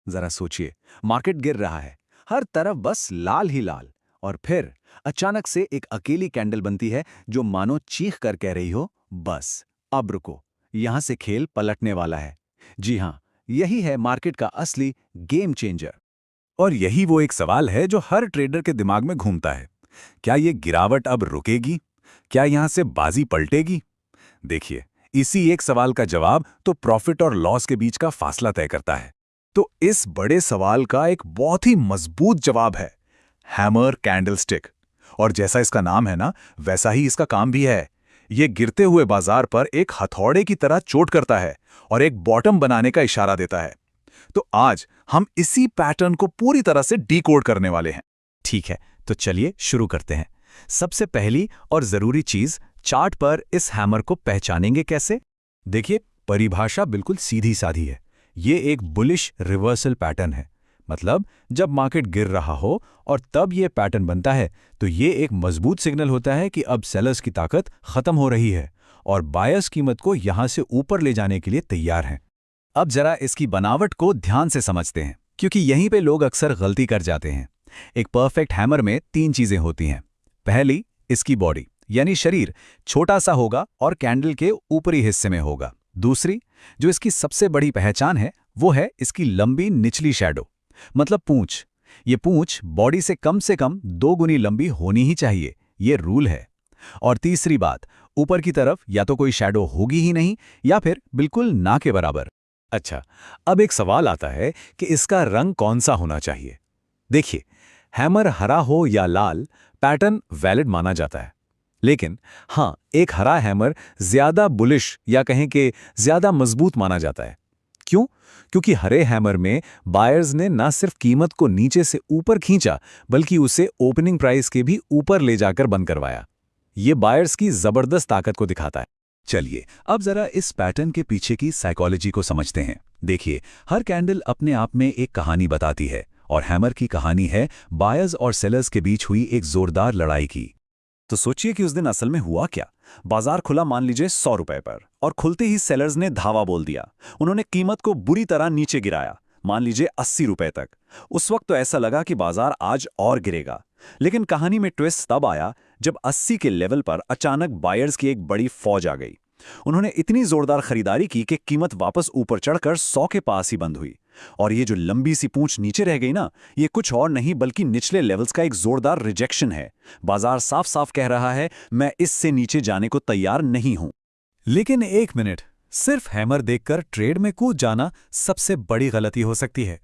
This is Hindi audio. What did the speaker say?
जरा सोचिए, मार्केट गिर रहा है, हर तरफ बस लाल ही लाल। और फिर अचानक से एक अकेली कैंडल बनती है जो मानो चीख कर कह रही हो, बस अब रुको, यहां से खेल पलटने वाला है। जी हाँ, यही है मार्केट का असली गेम चेंजर। और यही वो एक सवाल है जो हर ट्रेडर के दिमाग में घूमता है। क्या ये गिरावट अब रुकेगी? क्या यहां से बाजी पलटेगी? देखिए, इसी एक सवाल का जवाब तो प्रॉफिट और लॉस के बीच का फासला तय करता है। तो इस बड़े सवाल का एक बहुत ही मजबूत जवाब है, हैमर कैंडलस्टिक। और जैसा इसका नाम है ना, वैसा ही इसका काम भी है। ये गिरते हुए बाजार पर एक हथौड़े की तरह चोट करता है और एक बॉटम बनाने का इशारा देता है। तो आज हम इसी पैटर्न को पूरी तरह से डीकोड करने वाले हैं। ठीक है, तो चलिए शुरू करते हैं। सबसे पहली और जरूरी चीज, चार्ट पर इस हैमर को पहचानेंगे कैसे? देखिए, परिभाषा बिल्कुल सीधी साधी है। ये एक बुलिश रिवर्सल पैटर्न है। मतलब जब मार्केट गिर रहा हो और तब ये पैटर्न बनता है, तो ये एक मजबूत सिग्नल होता है कि अब सेलर्स की ताकत खत्म हो रही है और बायर्स कीमत को यहां से ऊपर ले जाने के लिए तैयार हैं। अब जरा इसकी बनावट को ध्यान से समझते हैं, क्योंकि यहीं पे लोग अक्सर गलती कर जाते हैं। एक परफेक्ट हैमर में 3 चीजें होती हैं। पहली, इसकी बॉडी यानी शरीर छोटा सा होगा और कैंडल के ऊपरी हिस्से में होगा। दूसरी, जो इसकी सबसे बड़ी पहचान है, वो है इसकी लंबी निचली शैडो, मतलब पूंछ। ये पूंछ बॉडी से कम 2 गुनी लंबी होनी ही चाहिए, ये रूल है। और तीसरी बात, ऊपर की तरफ या तो कोई शैडो होगी ही नहीं या फिर बिल्कुल ना के बराबर। अच्छा, अब एक सवाल आता है कि इसका रंग कौन सा होना चाहिए। देखिए, हैमर हरा हो या लाल, पैटर्न वैलिड माना जाता है। लेकिन हाँ, एक हरा हैमर ज्यादा बुलिश या कहें कि ज्यादा मजबूत माना जाता है। क्यों? क्योंकि हरे हैमर में बायर्स ने ना सिर्फ कीमत को नीचे से ऊपर खींचा, बल्कि उसे ओपनिंग प्राइस के भी ऊपर ले जाकर बंद करवाया। ये बायर्स की जबरदस्त ताकत को दिखाता है। चलिए, अब जरा इस पैटर्न के पीछे की साइकोलॉजी को समझते हैं। देखिए, हर कैंडल अपने आप में एक कहानी बताती है, और हैमर की कहानी है बायर्स और सेलर्स के बीच हुई एक जोरदार लड़ाई की। तो सोचिए कि उस दिन असल में हुआ क्या। बाजार खुला मान लीजिए 100 रुपए पर, और खुलते ही सेलर्स ने धावा बोल दिया। उन्होंने कीमत को बुरी तरह नीचे गिराया, मान लीजिए 80 रुपए तक। उस वक्त तो ऐसा लगा कि बाजार आज और गिरेगा। लेकिन कहानी में ट्विस्ट तब आया जब 80 के लेवल पर अचानक बायर्स की एक बड़ी फौज आ गई। उन्होंने इतनी जोरदार खरीदारी की कि कीमत वापस ऊपर चढ़कर 100 के पास ही बंद हुई। और ये जो लंबी सी पूंछ नीचे रह गई ना, ये कुछ और नहीं बल्कि निचले लेवल्स का एक जोरदार रिजेक्शन है। बाजार साफ साफ कह रहा है, मैं इससे नीचे जाने को तैयार नहीं हूं। लेकिन एक मिनट, सिर्फ हैमर देखकर ट्रेड में कूद जाना सबसे बड़ी गलती हो सकती है।